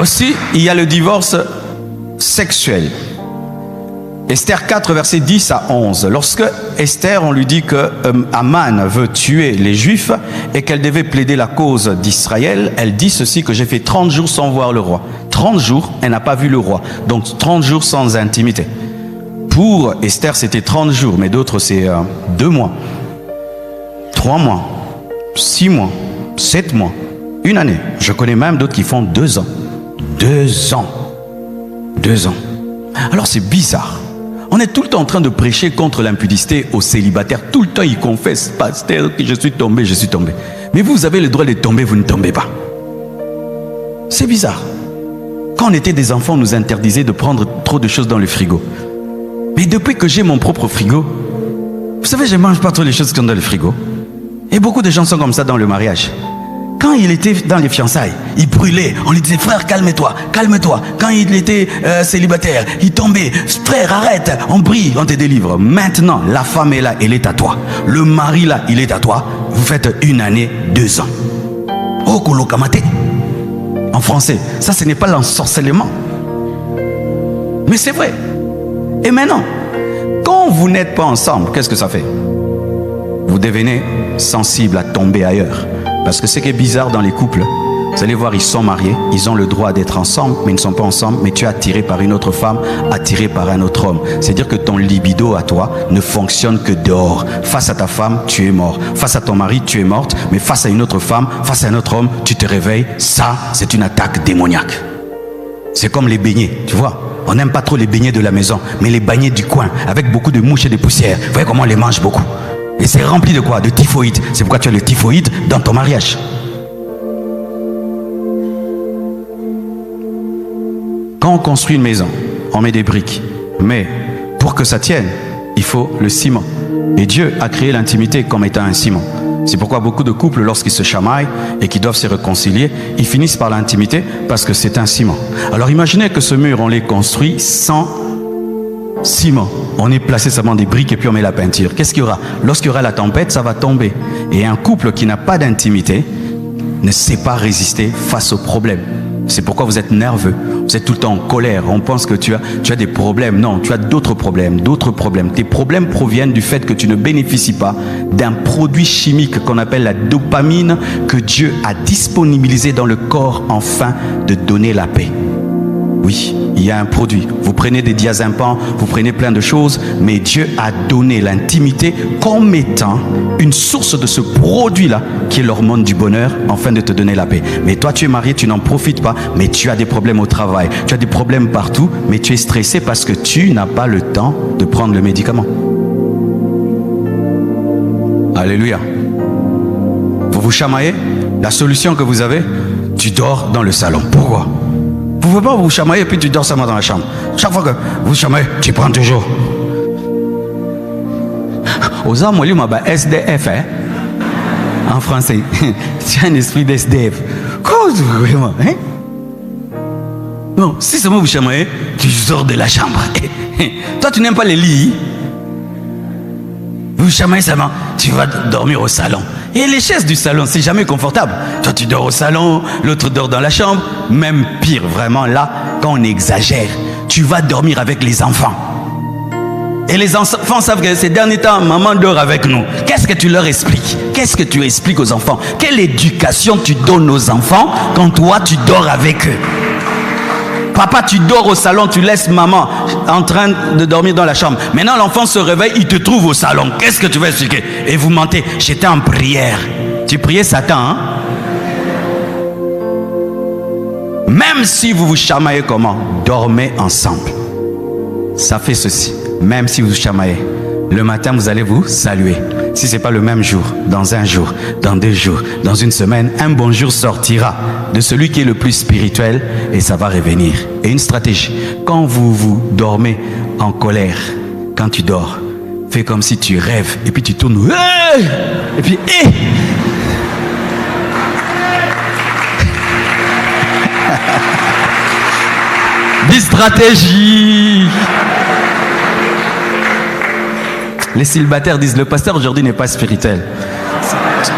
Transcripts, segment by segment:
Aussi, il y a le divorce sexuel. Esther 4, versets 10 à 11. Lorsque Esther, on lui dit que Aman veut tuer les Juifs et qu'elle devait plaider la cause d'Israël, elle dit ceci, que j'ai fait 30 jours sans voir le roi. 30 jours, elle n'a pas vu le roi. Donc 30 jours sans intimité. Pour Esther, c'était 30 jours, mais d'autres, c'est 2 mois, 3 mois, 6 mois, 7 mois, 1 année. Je connais même d'autres qui font 2 ans. 2 ans. 2 ans. Alors c'est bizarre. On est tout le temps en train de prêcher contre l'impudicité aux célibataires. Tout le temps, ils confessent, pasteur, que je suis tombé, je suis tombé. Mais vous avez le droit de tomber, vous ne tombez pas. C'est bizarre. Quand on était des enfants, on nous interdisait de prendre trop de choses dans le frigo. Mais depuis que j'ai mon propre frigo, vous savez, je ne mange pas trop les choses qui sont dans le frigo. Et beaucoup de gens sont comme ça dans le mariage. Quand il était dans les fiançailles, il brûlait. On lui disait, frère, calme-toi, calme-toi. Quand il était célibataire, il tombait. Frère, arrête, on brille, on te délivre. Maintenant, la femme est là, elle est à toi. Le mari là, il est à toi. Vous faites 1 année, 2 ans. Oh, kolokamate. En français, ça, ce n'est pas l'ensorcellement. Mais c'est vrai. Et maintenant, quand vous n'êtes pas ensemble, qu'est-ce que ça fait? Vous devenez sensible à tomber ailleurs. Parce que ce qui est bizarre dans les couples, vous allez voir, ils sont mariés, ils ont le droit d'être ensemble, mais ils ne sont pas ensemble, mais tu es attiré par une autre femme, attiré par un autre homme. C'est-à-dire que ton libido à toi ne fonctionne que dehors. Face à ta femme, tu es mort. Face à ton mari, tu es morte, mais face à une autre femme, face à un autre homme, tu te réveilles. Ça, c'est une attaque démoniaque. C'est comme les beignets, tu vois. On n'aime pas trop les beignets de la maison, mais les beignets du coin, avec beaucoup de mouches et de poussières. Vous voyez comment on les mange beaucoup. Et c'est rempli de quoi? De typhoïde. C'est pourquoi tu as le typhoïde dans ton mariage. Quand on construit une maison, on met des briques. Mais pour que ça tienne, il faut le ciment. Et Dieu a créé l'intimité comme étant un ciment. C'est pourquoi beaucoup de couples, lorsqu'ils se chamaillent et qu'ils doivent se réconcilier, ils finissent par l'intimité parce que c'est un ciment. Alors imaginez que ce mur, on l'ait construit sans ciment. On est placé seulement des briques et puis on met la peinture. Qu'est-ce qu'il y aura? Lorsqu'il y aura la tempête, ça va tomber. Et un couple qui n'a pas d'intimité ne sait pas résister face aux problèmes. C'est pourquoi vous êtes nerveux. Vous êtes tout le temps en colère. On pense que tu as des problèmes. Non, tu as d'autres problèmes. Tes problèmes proviennent du fait que tu ne bénéficies pas d'un produit chimique qu'on appelle la dopamine que Dieu a disponibilisé dans le corps afin de donner la paix. Oui, il y a un produit. Vous prenez des diazépams, vous prenez plein de choses, mais Dieu a donné l'intimité comme étant une source de ce produit-là, qui est l'hormone du bonheur, afin de te donner la paix. Mais toi, tu es marié, tu n'en profites pas, mais tu as des problèmes au travail, tu as des problèmes partout, mais tu es stressé parce que tu n'as pas le temps de prendre le médicament. Alléluia. Vous vous chamaillez, la solution que vous avez, tu dors dans le salon. Pourquoi? Vous ne pouvez pas vous chamailler et puis tu dors seulement dans la chambre. Chaque fois que vous chamaillez, tu prends toujours. Aux hommes, on dit SDF, hein? En français. Tu as un esprit d'SDF. Quoi, vraiment, hein? Non, si seulement vous chamaillez, tu sors de la chambre. Toi, tu n'aimes pas les lits. Vous chamaillez seulement, tu vas dormir au salon. Et les chaises du salon, c'est jamais confortable. Toi, tu dors au salon, l'autre dort dans la chambre. Même pire, vraiment, là, quand on exagère, tu vas dormir avec les enfants. Et les enfants savent que ces derniers temps, maman dort avec nous. Qu'est-ce que tu leur expliques? Qu'est-ce que tu expliques aux enfants? Quelle éducation tu donnes aux enfants quand toi, tu dors avec eux? Papa, tu dors au salon, tu laisses maman en train de dormir dans la chambre. Maintenant, l'enfant se réveille, il te trouve au salon. Qu'est-ce que tu vas expliquer? Et vous mentez. J'étais en prière. Tu priais Satan, hein? Même si vous vous chamaillez comment? Dormez ensemble. Ça fait ceci. Même si vous vous chamaillez, le matin, vous allez vous saluer. Si ce n'est pas le même jour, dans un jour, dans 2 jours, dans une semaine, un bonjour sortira de celui qui est le plus spirituel et ça va revenir. Et une stratégie, quand vous dormez en colère, quand tu dors, fais comme si tu rêves et puis tu tournes. Et puis, Des stratégies. Les célibataires disent, le pasteur aujourd'hui n'est pas spirituel.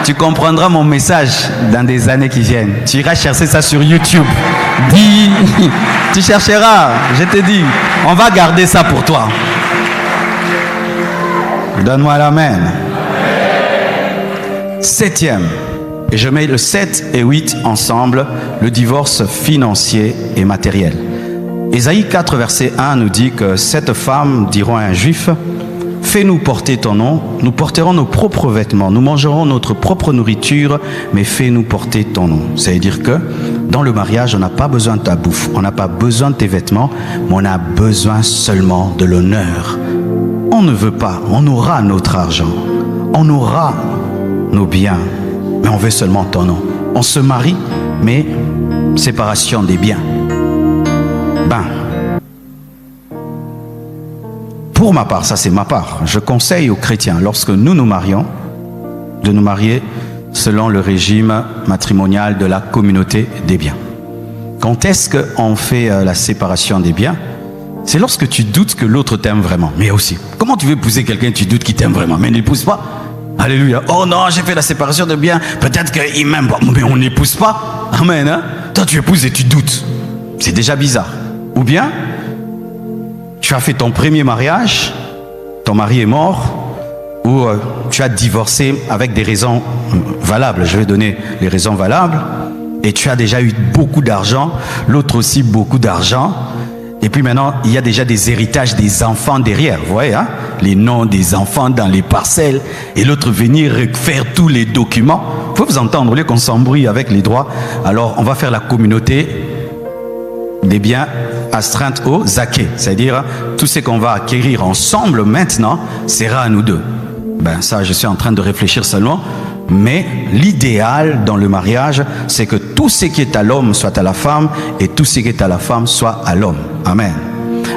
Tu comprendras mon message dans des années qui viennent. Tu iras chercher ça sur YouTube. Dis, tu chercheras, je te dis. On va garder ça pour toi. Donne-moi l'amen. Septième. Et je mets le 7 et 8 ensemble, le divorce financier et matériel. Ésaïe 4, verset 1 nous dit que cette femme diront à un juif: fais-nous porter ton nom, nous porterons nos propres vêtements, nous mangerons notre propre nourriture, mais fais-nous porter ton nom. C'est-à-dire que dans le mariage, on n'a pas besoin de ta bouffe, on n'a pas besoin de tes vêtements, mais on a besoin seulement de l'honneur. On ne veut pas, on aura notre argent, on aura nos biens, mais on veut seulement ton nom. On se marie, mais séparation des biens. Pour ma part, ça c'est ma part, je conseille aux chrétiens, lorsque nous nous marions, de nous marier selon le régime matrimonial de la communauté des biens. Quand est-ce qu'on fait la séparation des biens? C'est lorsque tu doutes que l'autre t'aime vraiment. Mais aussi, comment tu veux épouser quelqu'un que tu doutes qu'il t'aime vraiment, mais il n'épouse pas? Alléluia. Oh non, j'ai fait la séparation de biens, peut-être qu'il m'aime pas, mais on n'épouse pas. Amen. Hein? Toi tu épouses et tu doutes. C'est déjà bizarre. Ou bien, tu as fait ton premier mariage, ton mari est mort, ou tu as divorcé avec des raisons valables. Je vais donner les raisons valables. Et tu as déjà eu beaucoup d'argent, l'autre aussi beaucoup d'argent. Et puis maintenant, il y a déjà des héritages des enfants derrière. Vous voyez, hein? Les noms des enfants dans les parcelles. Et l'autre venir faire tous les documents. Il faut vous entendre, au lieu qu'on s'embrouille avec les droits. Alors, on va faire la communauté des biens astreintes au zaké. C'est-à-dire, tout ce qu'on va acquérir ensemble maintenant sera à nous deux. Ben ça, je suis en train de réfléchir seulement. Mais l'idéal dans le mariage, c'est que tout ce qui est à l'homme soit à la femme et tout ce qui est à la femme soit à l'homme. Amen.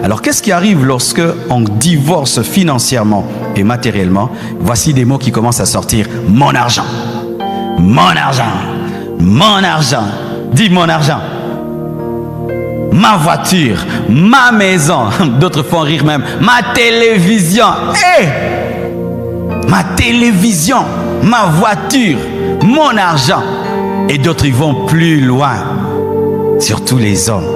Alors, qu'est-ce qui arrive lorsque on divorce financièrement et matériellement? Voici des mots qui commencent à sortir. Mon argent. Mon argent. Mon argent. Dis mon argent. Ma voiture. Ma maison. D'autres font rire même. Ma télévision. Hey! Ma télévision. Ma voiture, mon argent. Et d'autres, ils vont plus loin. Surtout les hommes.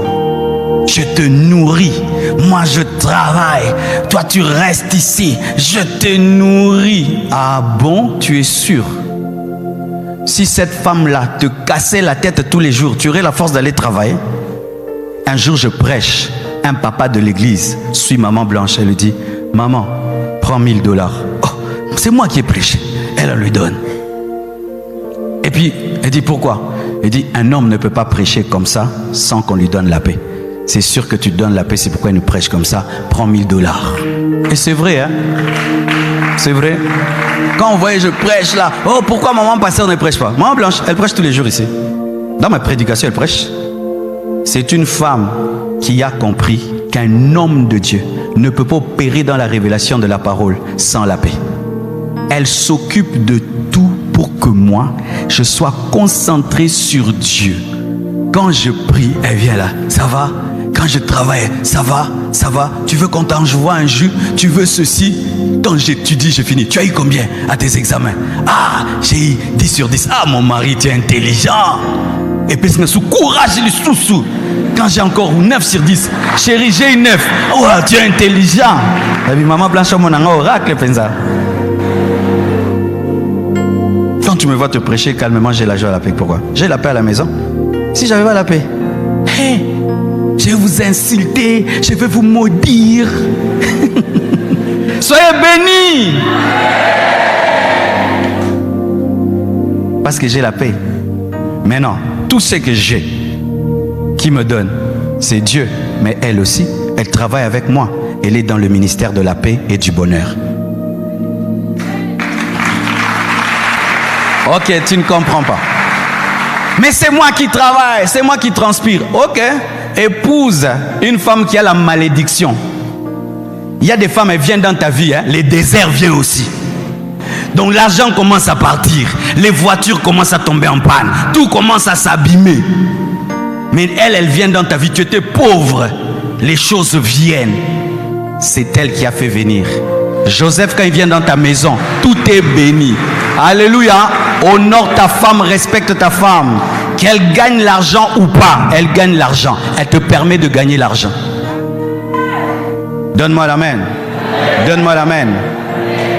Je te nourris. Moi, je travaille. Toi, tu restes ici. Je te nourris. Ah bon, tu es sûr? Si cette femme-là te cassait la tête tous les jours, tu aurais la force d'aller travailler? Un jour, je prêche. Un papa de l'église suit maman Blanche. Elle lui dit: maman, prends $1000. Oh, c'est moi qui ai prêché. Elle lui donne. Et puis, elle dit: pourquoi? Elle dit: un homme ne peut pas prêcher comme ça sans qu'on lui donne la paix. C'est sûr que tu te donnes la paix, c'est pourquoi il nous prêche comme ça. Prends $1000. Et c'est vrai, hein? C'est vrai. Quand on voyait je prêche là, oh, pourquoi maman pasteur ne prêche pas? Maman Blanche, elle prêche tous les jours ici. Dans ma prédication, elle prêche. C'est une femme qui a compris qu'un homme de Dieu ne peut pas opérer dans la révélation de la parole sans la paix. Elle s'occupe de tout pour que moi, je sois concentré sur Dieu. Quand je prie, elle vient là. Ça va? Quand je travaille, ça va? Ça va? Tu veux qu'on t'envoie un jus? Tu veux ceci? Quand j'étudie, je finis. Tu as eu combien à tes examens? Ah, j'ai eu 10 sur 10. Ah, mon mari, tu es intelligent. Et puis, c'est sous courage, il est sous. Quand j'ai encore 9 sur 10. Chérie, j'ai eu 9. Oh, tu es intelligent. Et puis, maman Blanche, mon oracle, pensa. Quand tu me vois te prêcher calmement, j'ai la joie et la paix. Pourquoi? J'ai la paix à la maison. Si j'avais pas la paix, hey, je vais vous insulter, je vais vous maudire. Soyez bénis. Parce que j'ai la paix. Mais non, tout ce que j'ai, qui me donne, c'est Dieu. Mais elle aussi, elle travaille avec moi. Elle est dans le ministère de la paix et du bonheur. Ok, tu ne comprends pas. Mais c'est moi qui travaille, c'est moi qui transpire. Ok, épouse une femme qui a la malédiction. Il y a des femmes, elles viennent dans ta vie, hein? Les déserts viennent aussi. Donc l'argent commence à partir, les voitures commencent à tomber en panne, tout commence à s'abîmer. Mais elle vient dans ta vie, tu étais pauvre, les choses viennent. C'est elle qui a fait venir. Joseph, quand il vient dans ta maison, tout est béni. Alléluia. Honore ta femme, respecte ta femme. Qu'elle gagne l'argent ou pas, elle gagne l'argent. Elle te permet de gagner l'argent. Donne-moi l'amen. Donne-moi l'amen.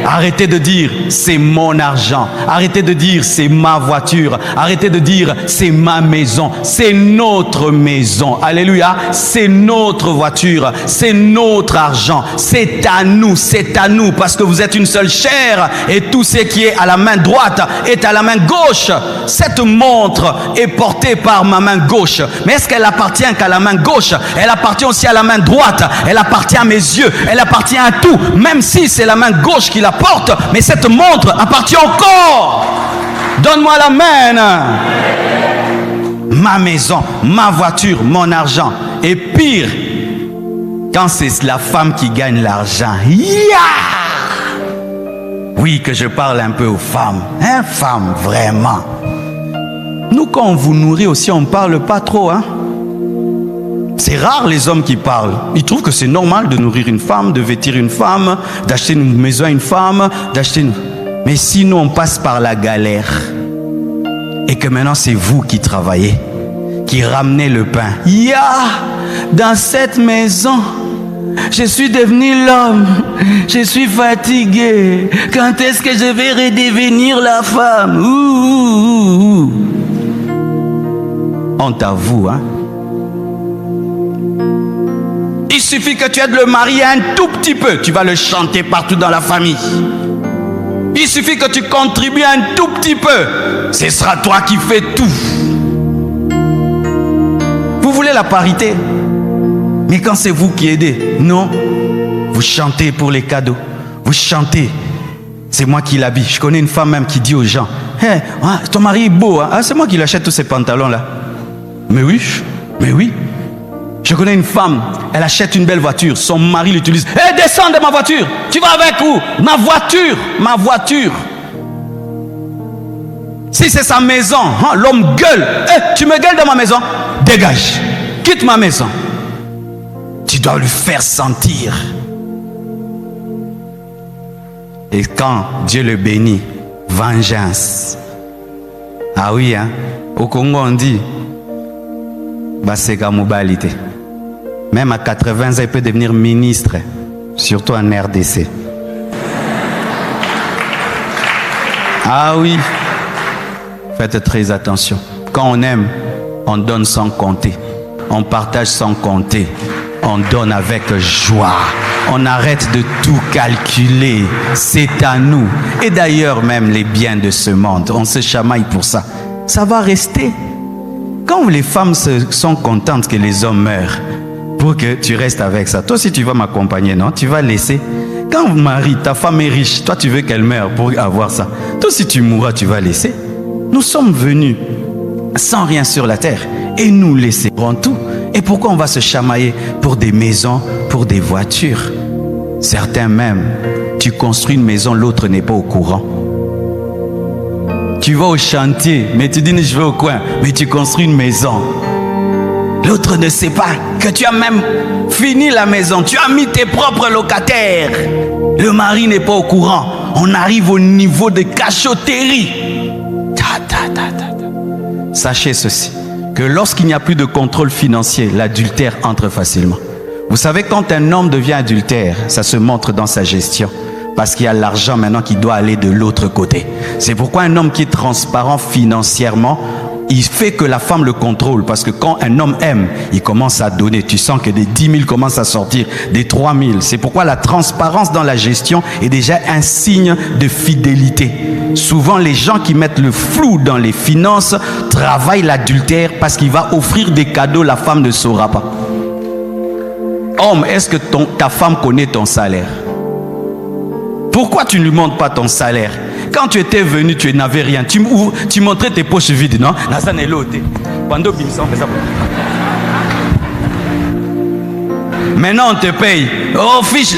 Arrêtez de dire c'est mon argent. Arrêtez de dire c'est ma voiture. Arrêtez de dire c'est ma maison. C'est notre maison. Alléluia. C'est notre voiture. C'est notre argent. C'est à nous. C'est à nous. Parce que vous êtes une seule chair. Et tout ce qui est à la main droite est à la main gauche. Cette montre est portée par ma main gauche. Mais est-ce qu'elle appartient qu'à la main gauche? Elle appartient aussi à la main droite. Elle appartient à mes yeux. Elle appartient à tout. Même si c'est la main gauche qui la porte, mais cette montre appartient au corps. Donne-moi l'amen. Ma maison, ma voiture, mon argent. Et pire, quand c'est la femme qui gagne l'argent. Oui, que je parle un peu aux femmes. Hein, femmes, vraiment. Nous, quand on vous nourrit aussi, on ne parle pas trop, hein. C'est rare les hommes qui parlent. Ils trouvent que c'est normal de nourrir une femme, de vêtir une femme, d'acheter une maison à une femme, d'acheter une... Mais si nous on passe par la galère et que maintenant c'est vous qui travaillez, qui ramenez le pain. Dans cette maison, je suis devenu l'homme. Je suis fatigué. Quand est-ce que je vais redevenir la femme? Honte à vous, hein. Il suffit que tu aides le mari un tout petit peu, tu vas le chanter partout dans la famille. Il suffit que tu contribues un tout petit peu, ce sera toi qui fais tout. Vous voulez la parité, mais quand c'est vous qui aidez, non. Vous chantez pour les cadeaux, vous chantez. C'est moi qui l'habille. Je connais une femme même qui dit aux gens, hey, ton mari est beau, hein? Ah, c'est moi qui lui achète tous ces pantalons là. Mais oui, mais oui. Je connais une femme, elle achète une belle voiture, son mari l'utilise. Hé, descends de ma voiture. Tu vas avec où? Ma voiture, ma voiture. Si c'est sa maison, hein, l'homme gueule. Hé, tu me gueules dans ma maison? Dégage, quitte ma maison. Tu dois lui faire sentir. Et quand Dieu le bénit, vengeance. Ah oui, hein, au Congo on dit, Baseka Moubalité. Même à 80 ans, il peut devenir ministre, surtout en RDC. Ah oui, faites très attention. Quand on aime, on donne sans compter. On partage sans compter. On donne avec joie. On arrête de tout calculer. C'est à nous. Et d'ailleurs, même les biens de ce monde, on se chamaille pour ça. Ça va rester. Quand les femmes sont contentes que les hommes meurent, pour que tu restes avec ça. Toi aussi tu vas m'accompagner, non? Tu vas laisser. Quand Marie, ta femme est riche, toi tu veux qu'elle meure pour avoir ça. Toi si tu mourras, tu vas laisser. Nous sommes venus sans rien sur la terre et nous laisserons tout. Et pourquoi on va se chamailler pour des maisons, pour des voitures? Certains même, tu construis une maison, l'autre n'est pas au courant. Tu vas au chantier, mais tu dis je vais au coin, mais tu construis une maison. L'autre ne sait pas que tu as même fini la maison. Tu as mis tes propres locataires. Le mari n'est pas au courant. On arrive au niveau de cachotterie. Sachez ceci, que lorsqu'il n'y a plus de contrôle financier, l'adultère entre facilement. Vous savez, quand un homme devient adultère, ça se montre dans sa gestion. Parce qu'il y a l'argent maintenant qui doit aller de l'autre côté. C'est pourquoi un homme qui est transparent financièrement, il fait que la femme le contrôle. Parce que quand un homme aime, il commence à donner. Tu sens que des 10 000 commencent à sortir, des 3 000. C'est pourquoi la transparence dans la gestion est déjà un signe de fidélité. Souvent, les gens qui mettent le flou dans les finances travaillent l'adultère parce qu'il va offrir des cadeaux, la femme ne saura pas. Homme, est-ce que ta femme connaît ton salaire? Pourquoi tu ne lui montres pas ton salaire? Quand tu étais venu, tu n'avais rien. Tu montrais tes poches vides, non? Maintenant, on te paye. Oh, fiche.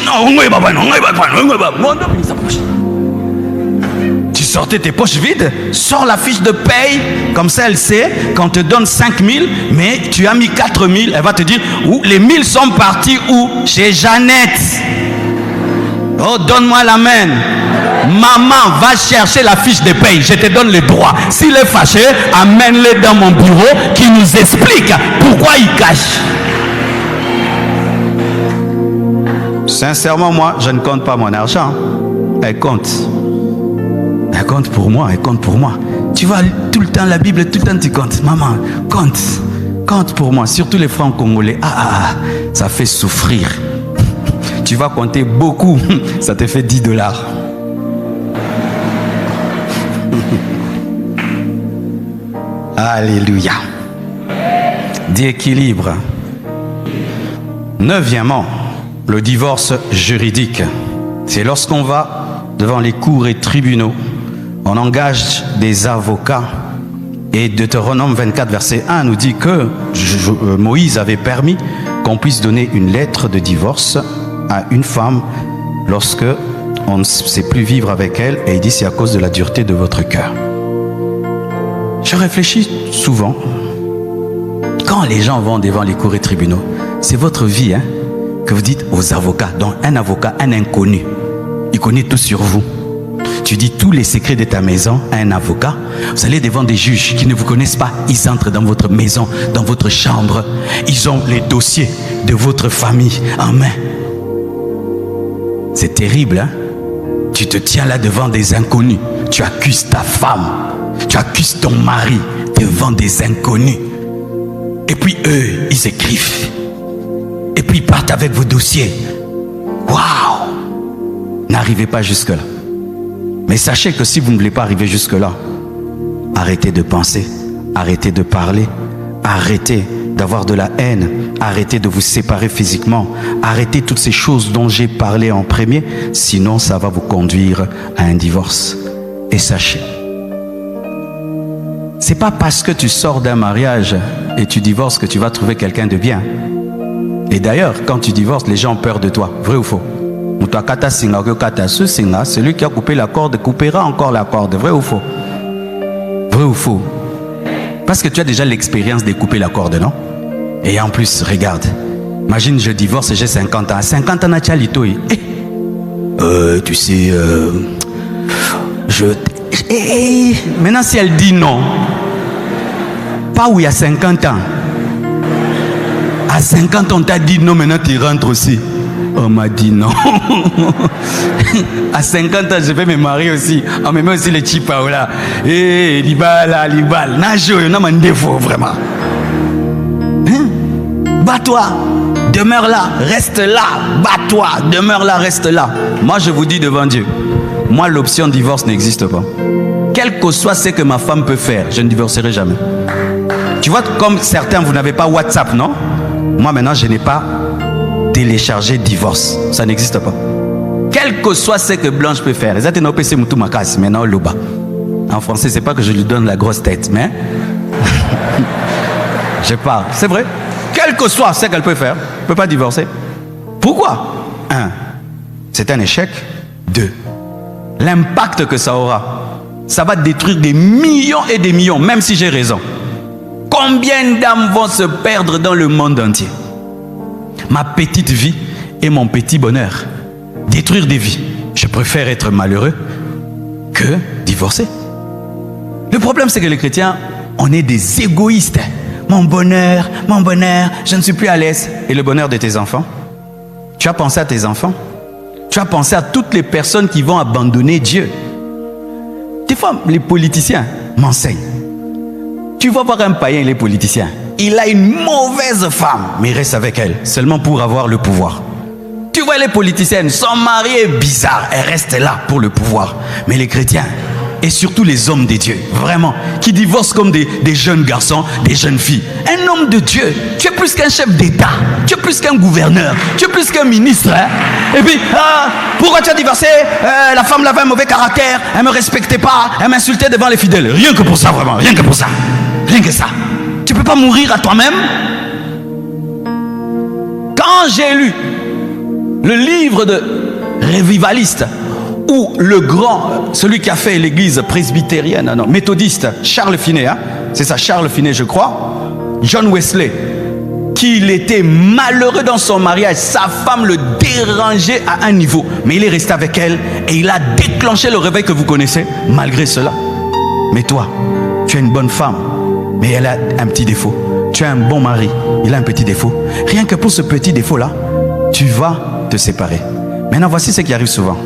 Tu sortais tes poches vides, sors la fiche de paye, comme ça elle sait qu'on te donne 5 000, mais tu as mis 4 000. Elle va te dire, où les 1000 sont partis où? Chez Jeannette. Oh, donne-moi l'amen. Maman, va chercher la fiche de paye. Je te donne les droits. S'il est fâché, amène-le dans mon bureau qui nous explique pourquoi il cache. Sincèrement, moi, je ne compte pas mon argent. Elle compte. Elle compte pour moi, elle compte pour moi. Tu vois, tout le temps la Bible, tout le temps tu comptes. Maman, compte. Compte pour moi, surtout les francs congolais. Ça fait souffrir. Tu vas compter beaucoup, ça te fait 10 $. Alléluia. D'équilibre. Neuvièmement, le divorce juridique. C'est lorsqu'on va devant les cours et tribunaux, on engage des avocats. Et Deutéronome 24, verset 1 nous dit que Moïse avait permis qu'on puisse donner une lettre de divorce à une femme lorsque on ne sait plus vivre avec elle. Et il dit c'est à cause de la dureté de votre cœur. Je réfléchis souvent. Quand les gens vont devant les cours et tribunaux, c'est votre vie que vous dites aux avocats. Donc un avocat, un inconnu, il connaît tout sur vous. Tu dis tous les secrets de ta maison à un avocat. Vous allez devant des juges qui ne vous connaissent pas. Ils entrent dans votre maison, dans votre chambre. Ils ont les dossiers de votre famille en main. C'est terrible, Tu te tiens là devant des inconnus. Tu accuses ta femme. Tu accuses ton mari devant des inconnus. Et puis eux, ils écrivent. Et puis ils partent avec vos dossiers. Waouh! N'arrivez pas jusque-là. Mais sachez que si vous ne voulez pas arriver jusque-là, arrêtez de penser, arrêtez de parler, arrêtez d'avoir de la haine, arrêtez de vous séparer physiquement, arrêtez toutes ces choses dont j'ai parlé en premier, sinon ça va vous conduire à un divorce. Et sachez, c'est pas parce que tu sors d'un mariage et tu divorces que tu vas trouver quelqu'un de bien. Et d'ailleurs, quand tu divorces, les gens ont peur de toi. Vrai ou faux? Celui qui a coupé la corde coupera encore la corde. Vrai ou faux? Vrai ou faux? Parce que tu as déjà l'expérience de couper la corde, non? Et en plus, regarde. Imagine, je divorce et j'ai 50 ans. À 50 ans, tu sais, maintenant, si elle dit non, pas où il y a 50 ans. À 50 ans, on t'a dit non, maintenant tu rentres aussi. On m'a dit non. À 50 ans, je vais me marier aussi. On me met aussi les chipaola. Eh, libal. Najo, on a un défaut, vraiment. Bats-toi. Demeure là. Reste là. Bats-toi. Demeure là. Reste là. Moi, je vous dis devant Dieu. Moi, l'option divorce n'existe pas. Quel que soit ce que ma femme peut faire, je ne divorcerai jamais. Tu vois, comme certains, vous n'avez pas WhatsApp, non? Moi, maintenant, je n'ai pas télécharger divorce, ça n'existe pas. Quel que soit ce que Blanche peut faire, en français, c'est pas que je lui donne la grosse tête, mais je parle, c'est vrai. Quel que soit ce qu'elle peut faire, elle ne peut pas divorcer. Pourquoi? 1. C'est un échec. 2. L'impact que ça aura, ça va détruire des millions et des millions, même si j'ai raison. Combien d'âmes vont se perdre dans le monde entier? Ma petite vie et mon petit bonheur. Détruire des vies. Je préfère être malheureux que divorcer. Le problème, c'est que les chrétiens, on est des égoïstes. Mon bonheur, je ne suis plus à l'aise. Et le bonheur de tes enfants? Tu as pensé à tes enfants? Tu as pensé à toutes les personnes qui vont abandonner Dieu? Des fois, les politiciens m'enseignent. Tu vas voir un païen, les politiciens. Il a une mauvaise femme, mais il reste avec elle, seulement pour avoir le pouvoir. Tu vois les politiciennes, son mari est bizarre, elle reste là pour le pouvoir. Mais les chrétiens, et surtout les hommes de Dieu, vraiment, qui divorcent comme des jeunes garçons, des jeunes filles. Un homme de Dieu, tu es plus qu'un chef d'État, tu es plus qu'un gouverneur, tu es plus qu'un ministre. Et puis, pourquoi tu as divorcé? La femme avait un mauvais caractère, elle ne me respectait pas, elle m'insultait devant les fidèles. Rien que pour ça, vraiment, rien que pour ça. Rien que ça. Tu ne peux pas mourir à toi-même. Quand j'ai lu le livre de Révivaliste, où le grand, celui qui a fait l'église presbytérienne, non, méthodiste, Charles Finney, c'est ça, Charles Finney, je crois, John Wesley, qu'il était malheureux dans son mariage. Sa femme le dérangeait à un niveau. Mais il est resté avec elle et il a déclenché le réveil que vous connaissez malgré cela. Mais toi, tu es une bonne femme, mais elle a un petit défaut. Tu es un bon mari, il a un petit défaut. Rien que pour ce petit défaut-là, tu vas te séparer. Maintenant, voici ce qui arrive souvent.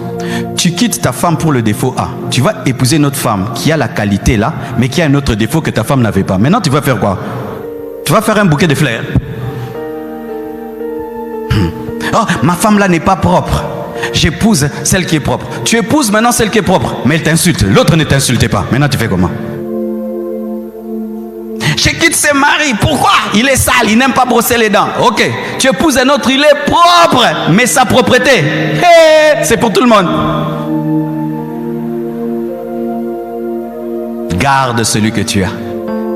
Tu quittes ta femme pour le défaut A. Tu vas épouser une autre femme qui a la qualité là, mais qui a un autre défaut que ta femme n'avait pas. Maintenant, tu vas faire quoi? Tu vas faire un bouquet de fleurs. Oh, ma femme là n'est pas propre. J'épouse celle qui est propre. Tu épouses maintenant celle qui est propre, mais elle t'insulte. L'autre ne t'insultait pas. Maintenant, tu fais comment? Je quitte ses maris. Pourquoi? Il est sale, il n'aime pas brosser les dents. Ok, tu épouses un autre, il est propre, mais sa propreté, hey, c'est pour tout le monde. Garde celui que tu as.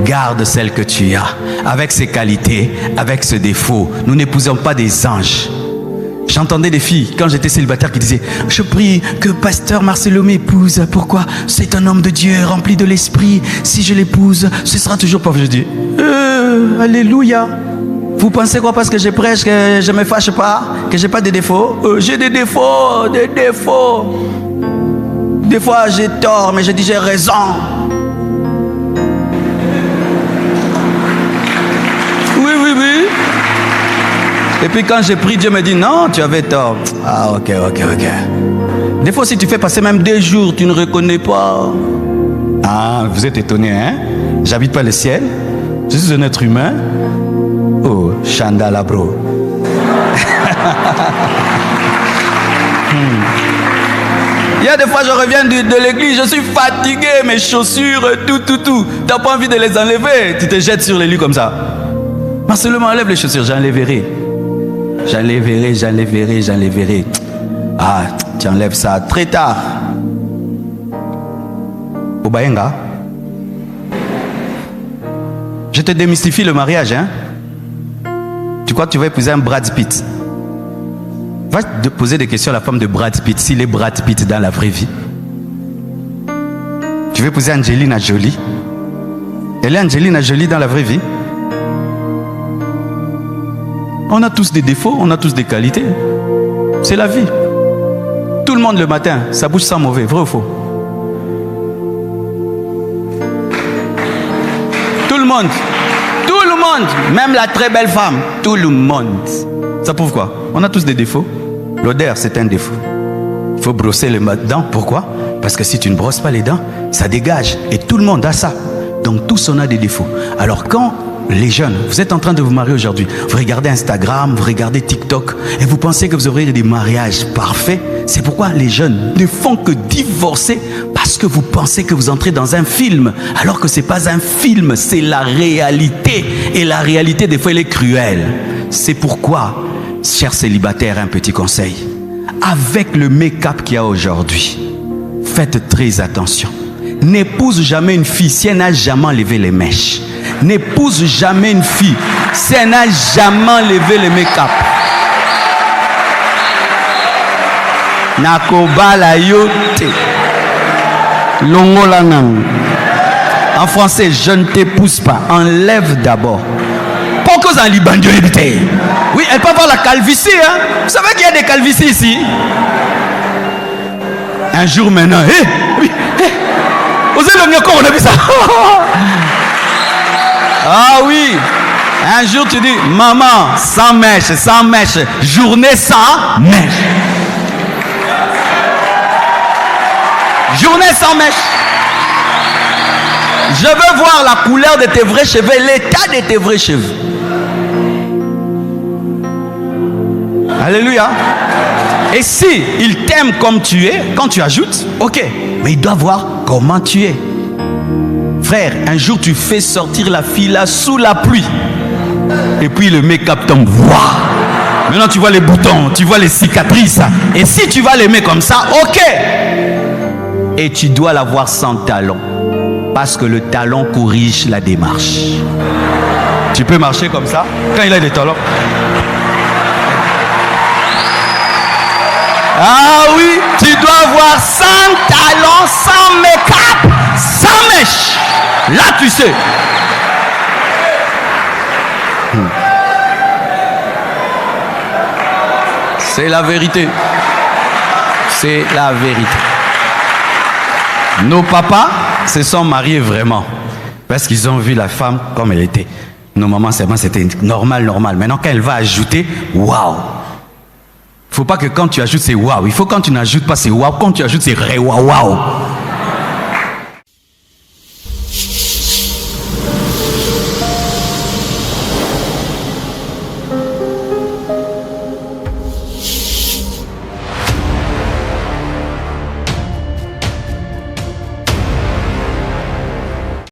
Garde celle que tu as. Avec ses qualités, avec ses défauts. Nous n'épousons pas des anges. J'entendais des filles, quand j'étais célibataire, qui disaient « Je prie que pasteur Marcelo m'épouse. Pourquoi? C'est un homme de Dieu, rempli de l'esprit. Si je l'épouse, ce sera toujours pauvre. » Je dis « Alléluia. Vous pensez quoi parce que je prêche, que je ne me fâche pas, que je n'ai pas de défauts? J'ai des défauts, des défauts. Des fois, j'ai tort, mais je dis j'ai raison. » Oui, oui, oui. Et puis quand j'ai pris, Dieu me dit, non, tu avais tort. Ah, ok. Des fois, si tu fais passer même 2 jours, tu ne reconnais pas. Ah, vous êtes étonnés, hein? J'habite pas le ciel. Je suis un être humain. Oh, Chandala, bro. Il y a des fois, je reviens de l'église, je suis fatigué, mes chaussures, tout. Tu n'as pas envie de les enlever. Tu te jettes sur les lits comme ça. Marcelo m'enlève les chaussures, j'enlèverai. J'enlèverai. Ah, tu enlèves ça très tard. Obayenga. Je te démystifie le mariage, hein. Tu crois que tu vas épouser un Brad Pitt? Va te poser des questions à la femme de Brad Pitt, s'il est Brad Pitt dans la vraie vie. Tu veux épouser Angelina Jolie? Elle est Angelina Jolie dans la vraie vie? On a tous des défauts, on a tous des qualités. C'est la vie. Tout le monde le matin, ça bouge sans mauvais, vrai ou faux? Tout le monde, même la très belle femme, tout le monde. Ça prouve quoi? On a tous des défauts. L'odeur, c'est un défaut. Il faut brosser les dents. Pourquoi? Parce que si tu ne brosses pas les dents, ça dégage. Et tout le monde a ça. Donc tous on a des défauts. Alors quand les jeunes, vous êtes en train de vous marier aujourd'hui, vous regardez Instagram, vous regardez TikTok, et vous pensez que vous aurez des mariages parfaits. C'est pourquoi les jeunes ne font que divorcer, parce que vous pensez que vous entrez dans un film, alors que ce n'est pas un film, c'est la réalité. Et la réalité, des fois, elle est cruelle. C'est pourquoi, chers célibataires, un petit conseil. Avec le make-up qu'il y a aujourd'hui, faites très attention. N'épouse jamais une fille si elle n'a jamais enlevé les mèches. N'épouse jamais une fille si elle n'a jamais enlevé le make-up. Nakobala yote. Longolanang. En français, je ne t'épouse pas. Enlève d'abord. Pourquoi en Liban de l'habité? Oui, elle peut avoir la calvitie. Hein? Vous savez qu'il y a des calvities ici? Un jour maintenant, vous avez le mieux corps, on a vu ça. Ah oui. Un jour tu dis, maman, sans mèche, journée sans mèche. Journée sans mèche. Je veux voir la couleur de tes vrais cheveux, l'état de tes vrais cheveux. Alléluia. Et si il t'aime comme tu es, quand tu ajoutes, ok, mais il doit voir comment tu es. Frère, un jour tu fais sortir la fille là sous la pluie. Et puis le make-up tombe. Wow. Maintenant tu vois les boutons, tu vois les cicatrices. Et si tu vas l'aimer comme ça, ok. Et tu dois la voir sans talon. Parce que le talon corrige la démarche. Tu peux marcher comme ça quand il a des talons. Ah oui, tu dois voir sans talon, sans make-up, sans mèche. Là tu sais. C'est la vérité. C'est la vérité. Nos papas se sont mariés vraiment. Parce qu'ils ont vu la femme comme elle était. Nos mamans, c'était normal. Maintenant, quand elle va ajouter, waouh. Il ne faut pas que quand tu ajoutes, c'est waouh. Il faut quand tu n'ajoutes pas, c'est waouh. Quand tu ajoutes, c'est ré waouh.